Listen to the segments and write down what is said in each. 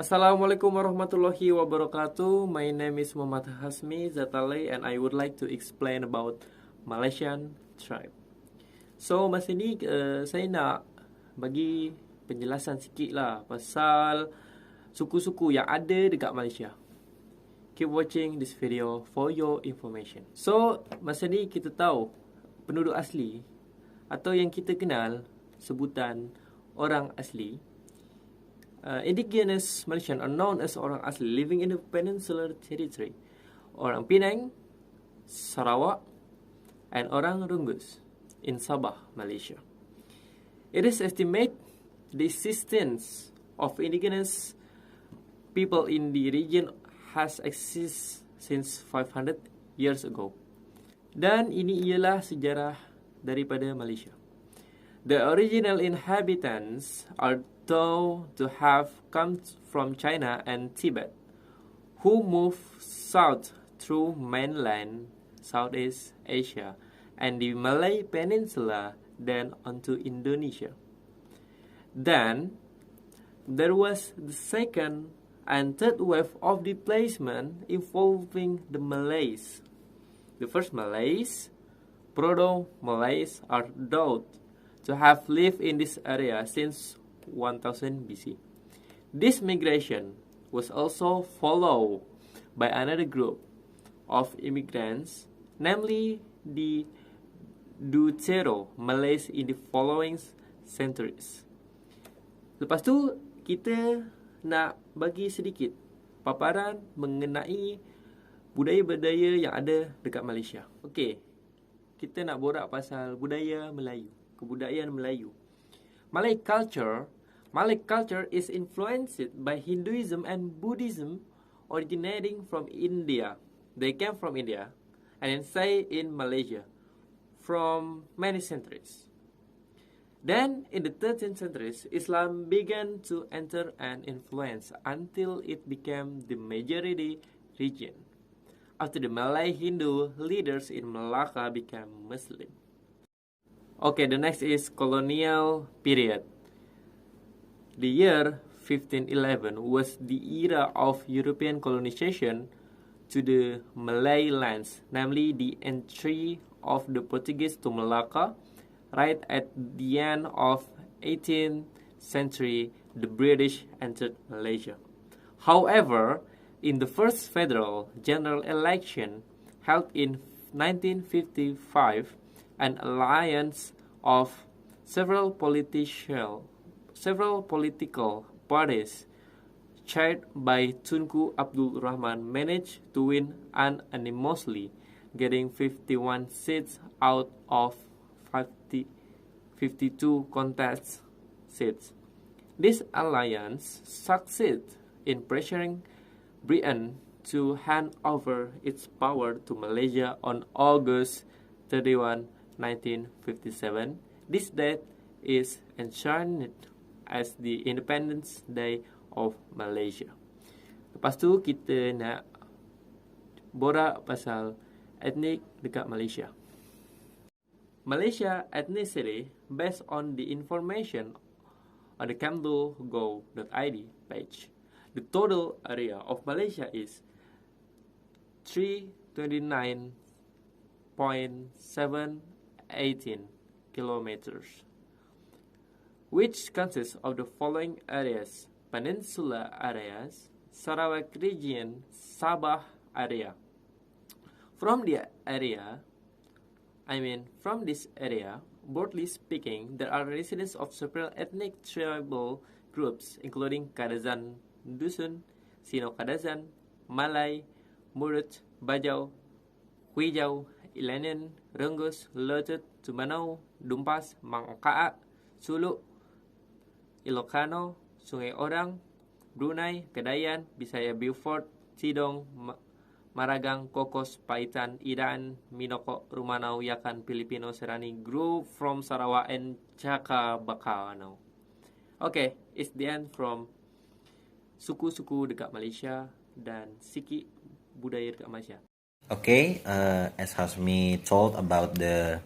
Assalamualaikum warahmatullahi wabarakatuh. My name is Muhammad Hasmi Zatale and I would like to explain about Malaysian tribe. So masa ni saya nak bagi penjelasan sikit lah pasal suku-suku yang ada dekat Malaysia. Keep watching this video for your information. So masa ni kita tahu penduduk asli atau yang kita kenal sebutan orang asli, indigenous Malaysian are known as orang asli living in the peninsular territory, orang Penang, Sarawak, and orang Rungus in Sabah, Malaysia. It is estimated the existence of indigenous people in the region has existed since 500 years ago. Dan ini ialah sejarah daripada Malaysia. The original inhabitants are thought to have come from China and Tibet, who moved south through mainland Southeast Asia and the Malay Peninsula, then onto Indonesia. Then there was the second and third wave of displacement involving the Malays. The first Malays, Proto-Malays, are thought to have lived in this area since 1000 BC. This migration was also followed by another group of immigrants, namely the Deutero Malays in the following centuries. Lepas tu, kita nak bagi sedikit paparan mengenai budaya-budaya yang ada dekat Malaysia. Okey, kita nak borak pasal budaya Melayu, kebudayaan Melayu. Malay culture is influenced by Hinduism and Buddhism originating from India. They came from India and then stay in Malaysia from many centuries. Then, in the 13th century, Islam began to enter and influence until it became the majority religion. After the Malay Hindu leaders in Malacca became Muslim. Okay, the next is colonial period. The year 1511 was the era of European colonization to the Malay lands, namely the entry of the Portuguese to Malacca. Right at the end of 18th century, the British entered Malaysia. However, in the first federal general election held in 1955, an alliance of several political parties chaired by Tunku Abdul Rahman managed to win unanimously, getting 51 seats out of 52 contest seats. This alliance succeeded in pressuring Britain to hand over its power to Malaysia on August 31, 1957. This date is enshrined as the Independence Day of Malaysia. Lepas tu kita nak borak pasal etnik dekat Malaysia. Malaysia ethnicity based on the information on the camdo.go.id page. The total area of Malaysia is 329.718 kilometers, which consists of the following areas: Peninsula areas, Sarawak region, Sabah area. From this area, broadly speaking, there are residents of several ethnic tribal groups, including Kadazan Dusun, Sino Kadazan, Malay, Murut, Bajau, Hwijau, Ilanen, Rungus, Lutut, Tumanau, Dumpas, Mangkaa, Suluk, Ilocano, Sungai Orang, Brunei, Kedayan, Bisaya Beaufort, Tidong, Maragang, Kokos, Paitan, Idan, Minoko, Rumanau, Yakan, Filipino, Serani, group from Sarawak and Cakabakano. Okay, it's the end from suku-suku dekat Malaysia dan sikit budaya dekat Malaysia. Okay, as Hasmi told about the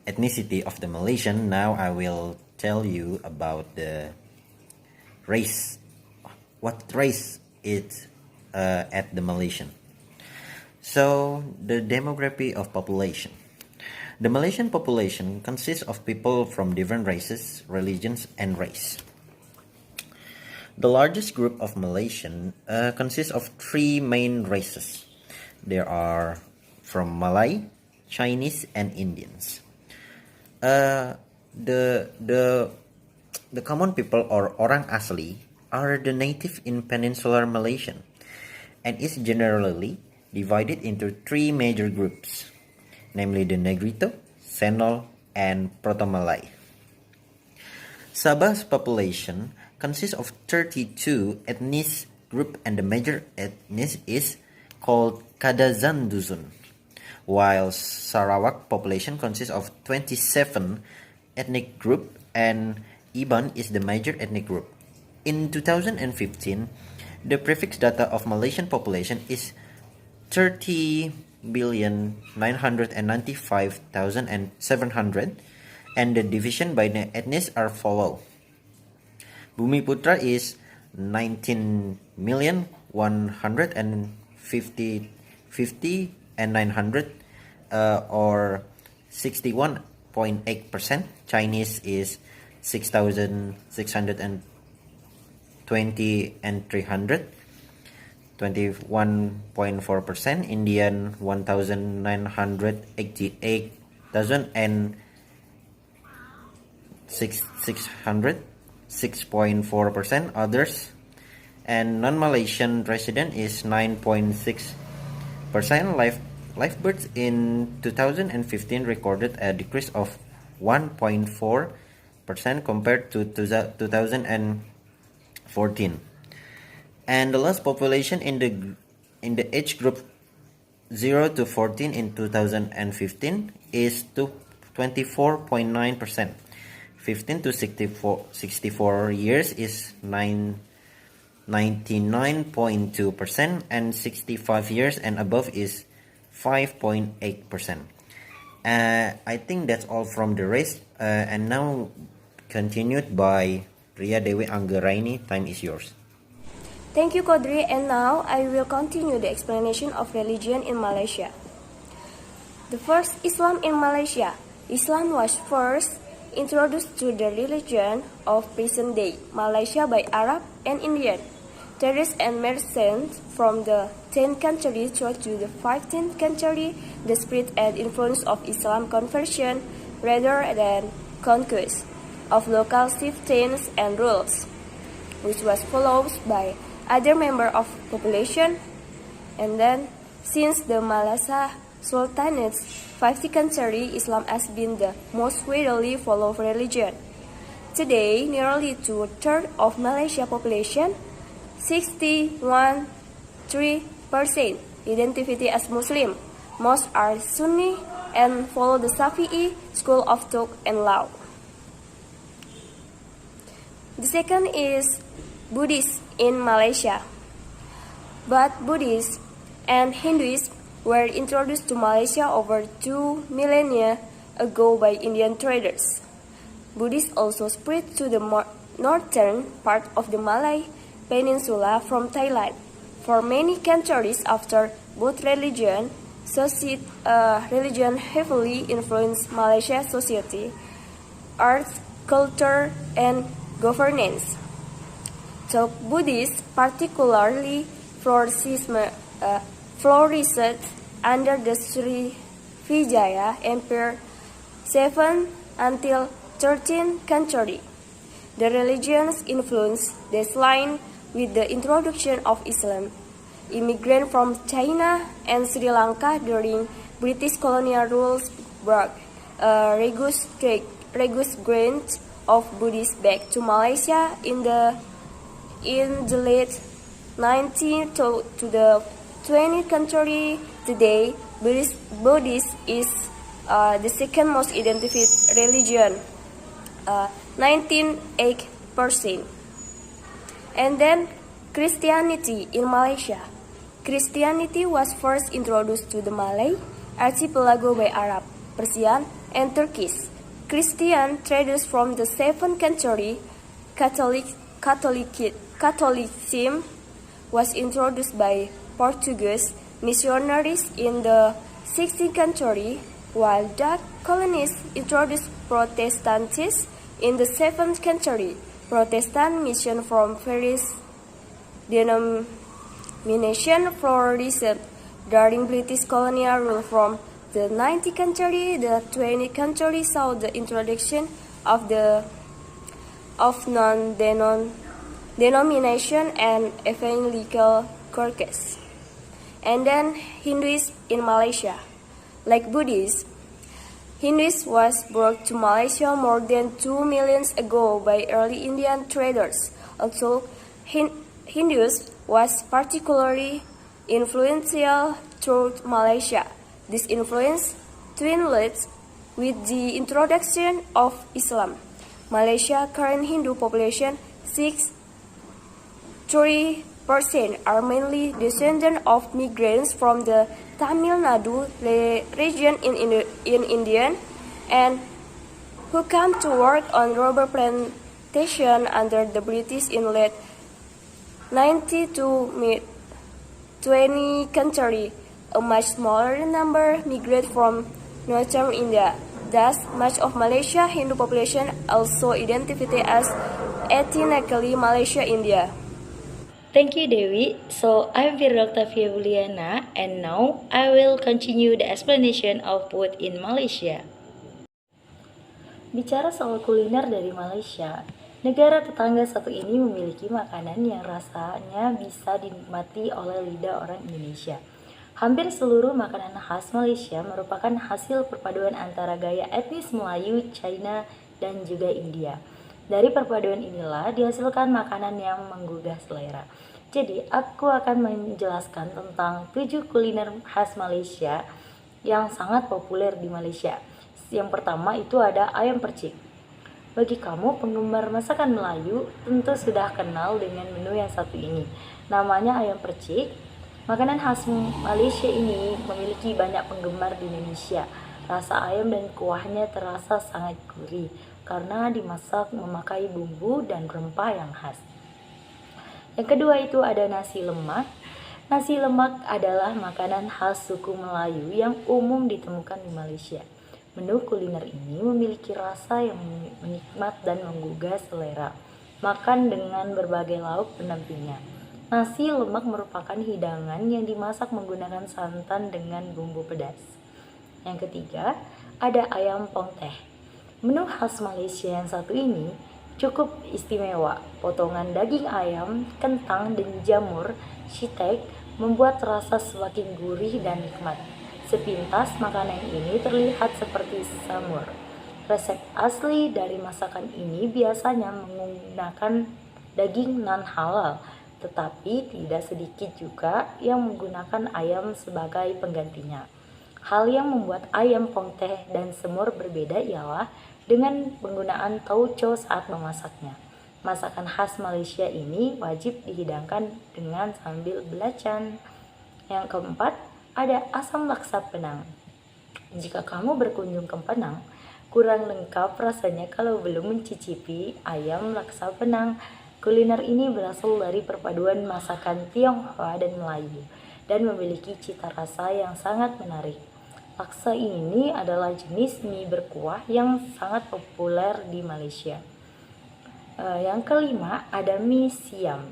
ethnicity of the Malaysian, now I will tell you about the race what race is at the Malaysian. So the demography of population. The Malaysian population consists of people from different races, religions, and race. The largest group of Malaysian consists of three main races. There are from Malay, Chinese, and Indians. The common people or orang asli are the native in peninsular Malaysian and is generally divided into three major groups, namely the Negrito, Senol, and Proto-Malay. Sabah's population consists of 32 ethnic groups and the major ethnic is called Kadazan Dusun, while Sarawak population consists of 27 ethnic groups and Iban is the major ethnic group. In 2015, the prefix data of Malaysian population is 30,995,700 and the division by the ethnies are follow. Bumiputra is 19,150 and 900 or 61.8%. Chinese is 6,620 and 300, 21.4%. Indian 1,988,000 and 600, 6.4%. Others and non-Malaysian resident is 9.6%. Live births in 2015 recorded a decrease of 1.4% compared to 2014. And the last population in the age group 0 to 14 in 2015 is 24.9%. 15 to 64 years is 99.2%, and 65 years and above is 5.8%. I think that's all from the race, and now continued by Ria Dewi Anggaraini. Time is yours. Thank you, Kodri, and now I will continue the explanation of religion in Malaysia. The first Islam in Malaysia. Islam was first introduced to the religion of present-day Malaysia by Arab and Indian traders and merchants from the 10th century through to the 15th century. The spread and influence of Islam conversion rather than conquest of local chieftains and rules, which was followed by other members of population. And then, since the Malacca Sultanate's 15th century, Islam has been the most widely followed religion. Today, nearly 2/3 of Malaysia population, 61.3%, identify as Muslim. Most are Sunni and follow the Shafi'i school of thought and law. The second is Buddhist in Malaysia. Both Buddhists and Hinduism were introduced to Malaysia over 2 millennia ago by Indian traders. Buddhists also spread to the northern part of the Malay Peninsula from Thailand. For many centuries after, both religion heavily influenced Malaysia's society, art, culture, and governance. So Buddhists particularly flourished under the Srivijaya Empire 7th until 13th century. The religion's influence declined with the introduction of Islam. Immigrants from China and Sri Lanka during British colonial rule brought regus grant of Buddhists back to Malaysia in the late 19th to the 20th century. Today, Buddhism is the second most identified religion, 19.8%. And then Christianity in Malaysia. Christianity was first introduced to the Malay archipelago by Arab, Persian, and Turkish. Christian traders from the 7th century Catholicism was introduced by Portuguese missionaries in the 16th century, while Dutch colonists introduced Protestantism in the 7th century. Protestant mission from various denominations flourished during British colonial rule. From the 19th century, the 20th century saw the introduction of non-denomination and evangelical churches. And then Hinduism in Malaysia. Like Buddhism, Hinduism was brought to Malaysia more than 2 million ago by early Indian traders. Also, Hinduism was particularly influential throughout Malaysia. This influence dwindled with the introduction of Islam. Malaysia's current Hindu population, 63%, are mainly descendants of migrants from the Tamil Nadu region in India, and who came to work on rubber plantation under the British in late 19th to mid 20th century. A much smaller number migrated from northern India. Thus, much of Malaysia's Hindu population also identified as ethnically Malaysia India. Thank you, Dewi. So, I'm Firda Octavia Buliana, and now I will continue the explanation of food in Malaysia. Bicara soal kuliner dari Malaysia, negara tetangga satu ini memiliki makanan yang rasanya bisa dinikmati oleh lidah orang Indonesia. Hampir seluruh makanan khas Malaysia merupakan hasil perpaduan antara gaya etnis Melayu, China, dan juga India. Dari perpaduan inilah dihasilkan makanan yang menggugah selera. Jadi, aku akan menjelaskan tentang 7 kuliner khas Malaysia yang sangat populer di Malaysia. Yang pertama itu ada ayam percik. Bagi kamu penggemar masakan Melayu, tentu sudah kenal dengan menu yang satu ini. Namanya ayam percik. Makanan khas Malaysia ini memiliki banyak penggemar di Indonesia. Rasa ayam dan kuahnya terasa sangat gurih karena dimasak memakai bumbu dan rempah yang khas. Yang kedua itu ada nasi lemak. Nasi lemak adalah makanan khas suku Melayu yang umum ditemukan di Malaysia. Menu kuliner ini memiliki rasa yang menikmat dan menggugah selera. Makan dengan berbagai lauk pendampingnya. Nasi lemak merupakan hidangan yang dimasak menggunakan santan dengan bumbu pedas. Yang ketiga, ada ayam pongteh. Menu khas Malaysia yang satu ini cukup istimewa. Potongan daging ayam, kentang, dan jamur shiitake membuat rasa semakin gurih dan nikmat. Sepintas makanan ini terlihat seperti samur. Resep asli dari masakan ini biasanya menggunakan daging non-halal, tetapi tidak sedikit juga yang menggunakan ayam sebagai penggantinya. Hal yang membuat ayam pongteh dan semur berbeda ialah dengan penggunaan tauco saat memasaknya. Masakan khas Malaysia ini wajib dihidangkan dengan sambil belacan. Yang keempat, ada asam laksa Penang. Jika kamu berkunjung ke Penang, kurang lengkap rasanya kalau belum mencicipi ayam laksa Penang. Kuliner ini berasal dari perpaduan masakan Tionghoa dan Melayu dan memiliki cita rasa yang sangat menarik. Laksa ini adalah jenis mie berkuah yang sangat populer di Malaysia. Yang kelima ada mie siam.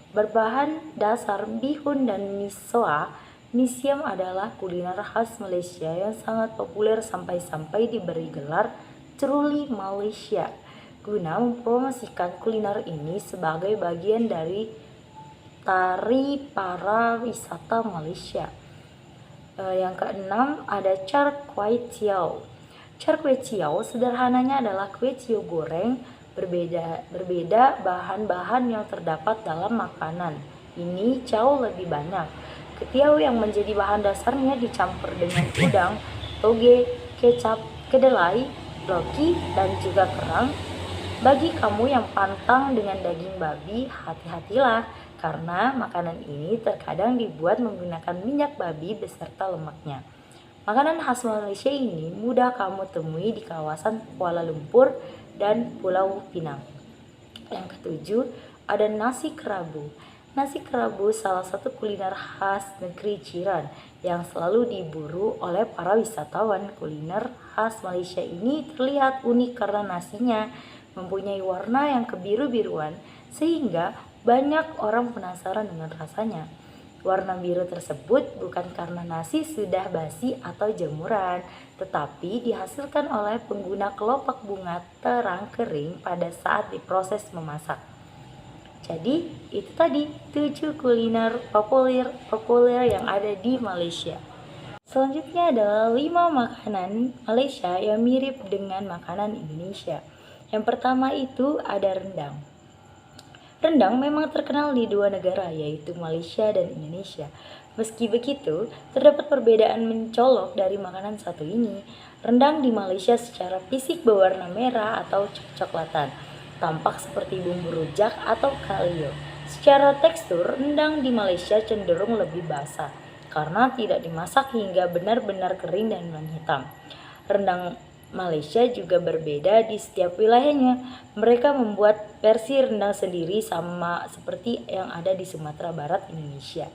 Berbahan dasar bihun dan misoa, mie siam adalah kuliner khas Malaysia yang sangat populer sampai-sampai diberi gelar Truly Malaysia, guna mempromosikan kuliner ini sebagai bagian dari tari para wisata Malaysia. Yang keenam ada char kway teow. Char kway teow sederhananya adalah kue tiaw goreng berbeda bahan-bahan yang terdapat dalam makanan. Ini jauh lebih banyak. Ketiaw yang menjadi bahan dasarnya dicampur dengan udang, toge, kecap, kedelai, loki, dan juga kerang. Bagi kamu yang pantang dengan daging babi, hati-hatilah karena makanan ini terkadang dibuat menggunakan minyak babi beserta lemaknya. Makanan khas Malaysia ini mudah kamu temui di kawasan Kuala Lumpur dan Pulau Pinang. Yang ketujuh, ada nasi kerabu. Nasi kerabu salah satu kuliner khas negeri jiran yang selalu diburu oleh para wisatawan. Kuliner khas Malaysia ini terlihat unik karena nasinya mempunyai warna yang kebiru-biruan sehingga banyak orang penasaran dengan rasanya. Warna biru tersebut bukan karena nasi sudah basi atau jemuran, tetapi dihasilkan oleh pengguna kelopak bunga terang kering pada saat diproses memasak. Jadi, itu tadi 7 kuliner populer yang ada di Malaysia. Selanjutnya adalah 5 makanan Malaysia yang mirip dengan makanan Indonesia. Yang pertama itu ada rendang. Rendang memang terkenal di dua negara, yaitu Malaysia dan Indonesia. Meski begitu, terdapat perbedaan mencolok dari makanan satu ini. Rendang di Malaysia secara fisik berwarna merah atau coklatan, tampak seperti bumbu rujak atau kalio. Secara tekstur, rendang di Malaysia cenderung lebih basah, karena tidak dimasak hingga benar-benar kering dan menghitam. Rendang Malaysia juga berbeda di setiap wilayahnya. Mereka membuat versi rendang sendiri sama seperti yang ada di Sumatera Barat, Indonesia.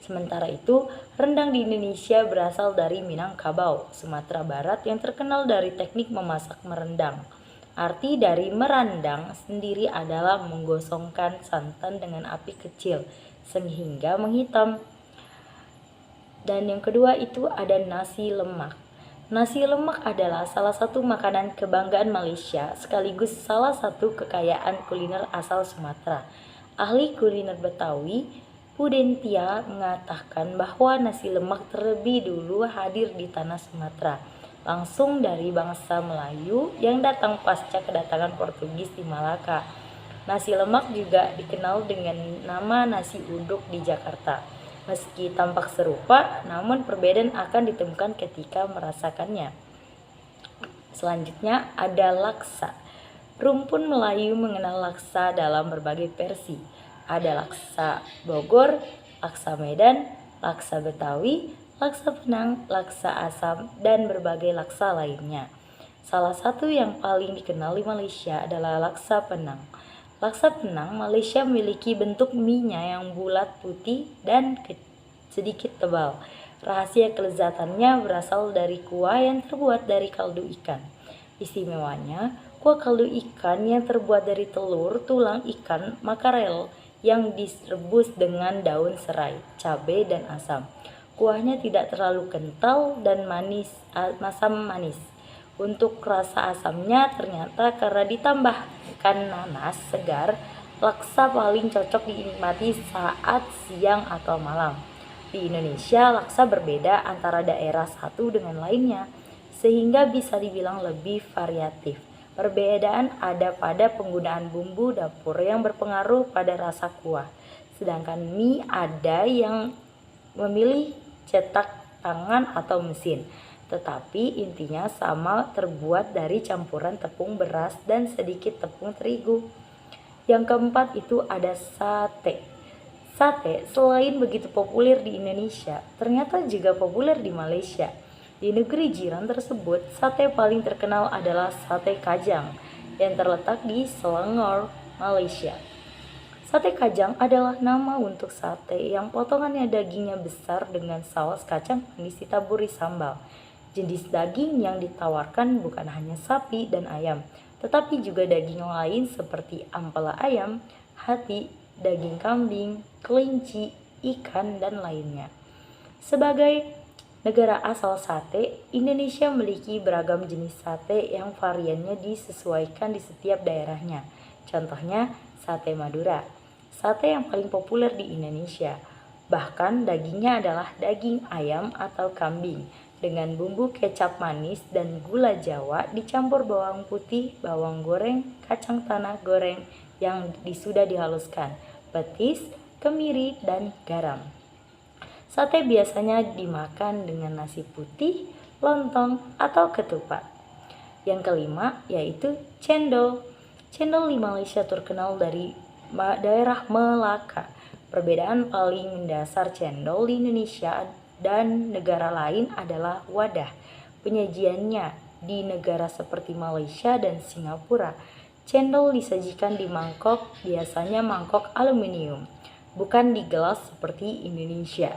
Sementara itu, rendang di Indonesia berasal dari Minangkabau, Sumatera Barat yang terkenal dari teknik memasak merendang. Arti dari merandang sendiri adalah menggosongkan santan dengan api kecil sehingga menghitam. Dan yang kedua itu ada nasi lemak. Nasi lemak adalah salah satu makanan kebanggaan Malaysia sekaligus salah satu kekayaan kuliner asal Sumatera. Ahli kuliner Betawi, Pudentia, mengatakan bahwa nasi lemak terlebih dulu hadir di tanah Sumatera, langsung dari bangsa Melayu yang datang pasca kedatangan Portugis di Malaka. Nasi lemak juga dikenal dengan nama nasi uduk di Jakarta. Meski tampak serupa, namun perbedaan akan ditemukan ketika merasakannya. Selanjutnya ada laksa. Rumpun Melayu mengenal laksa dalam berbagai versi. Ada laksa Bogor, laksa Medan, laksa Betawi, laksa Penang, laksa Asam, dan berbagai laksa lainnya. Salah satu yang paling dikenal di Malaysia adalah laksa Penang. Laksa Penang Malaysia memiliki bentuk mie-nya yang bulat putih dan sedikit tebal. Rahasia kelezatannya berasal dari kuah yang terbuat dari kaldu ikan. Istimewanya, kuah kaldu ikan yang terbuat dari telur, tulang ikan, makarel yang direbus dengan daun serai, cabai, dan asam. Kuahnya tidak terlalu kental dan asam manis. Untuk rasa asamnya ternyata karena ditambahkan nanas segar, laksa paling cocok dinikmati saat siang atau malam. Di Indonesia, laksa berbeda antara daerah satu dengan lainnya, sehingga bisa dibilang lebih variatif. Perbedaan ada pada penggunaan bumbu dapur yang berpengaruh pada rasa kuah. Sedangkan mie ada yang memilih cetak tangan atau mesin. Tetapi intinya sama, terbuat dari campuran tepung beras dan sedikit tepung terigu. Yang keempat itu ada sate. Sate selain begitu populer di Indonesia, ternyata juga populer di Malaysia. Di negeri jiran tersebut, sate paling terkenal adalah sate Kajang yang terletak di Selangor, Malaysia. Sate Kajang adalah nama untuk sate yang potongannya dagingnya besar dengan saus kacang manis ditaburi sambal. Jenis daging yang ditawarkan bukan hanya sapi dan ayam, tetapi juga daging lain seperti ampela ayam, hati, daging kambing, kelinci, ikan, dan lainnya. Sebagai negara asal sate, Indonesia memiliki beragam jenis sate yang variannya disesuaikan di setiap daerahnya. Contohnya, sate Madura, sate yang paling populer di Indonesia. Bahkan dagingnya adalah daging ayam atau kambing dengan bumbu kecap manis dan gula Jawa dicampur bawang putih, bawang goreng, kacang tanah goreng yang sudah dihaluskan, petis, kemiri, dan garam. Sate biasanya dimakan dengan nasi putih, lontong, atau ketupat. Yang kelima yaitu cendol. Cendol di Malaysia terkenal dari daerah Melaka. Perbedaan paling mendasar cendol di Indonesia dan negara lain adalah wadah penyajiannya. Di negara seperti Malaysia dan Singapura, Cendol disajikan di mangkok, biasanya mangkok aluminium, bukan di gelas seperti Indonesia.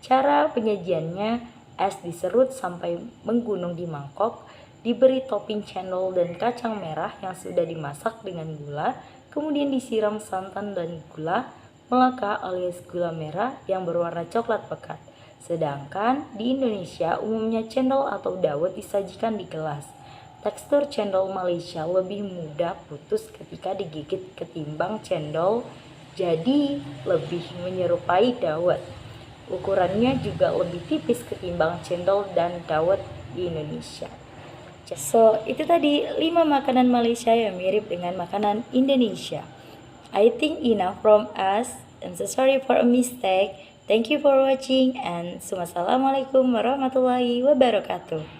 Cara penyajiannya, es diserut sampai menggunung di mangkok, diberi topping cendol dan kacang merah yang sudah dimasak dengan gula, kemudian disiram santan dan gula, melaka alias gula merah yang berwarna coklat pekat. Sedangkan di Indonesia umumnya cendol atau dawet disajikan di gelas. Tekstur cendol Malaysia lebih mudah putus ketika digigit ketimbang cendol, jadi lebih menyerupai dawet. Ukurannya juga lebih tipis ketimbang cendol dan dawet di Indonesia. So, itu tadi 5 makanan Malaysia yang mirip dengan makanan Indonesia. I think enough from us. I'm so sorry for a mistake. Thank you for watching and Assalamualaikum warahmatullahi wabarakatuh.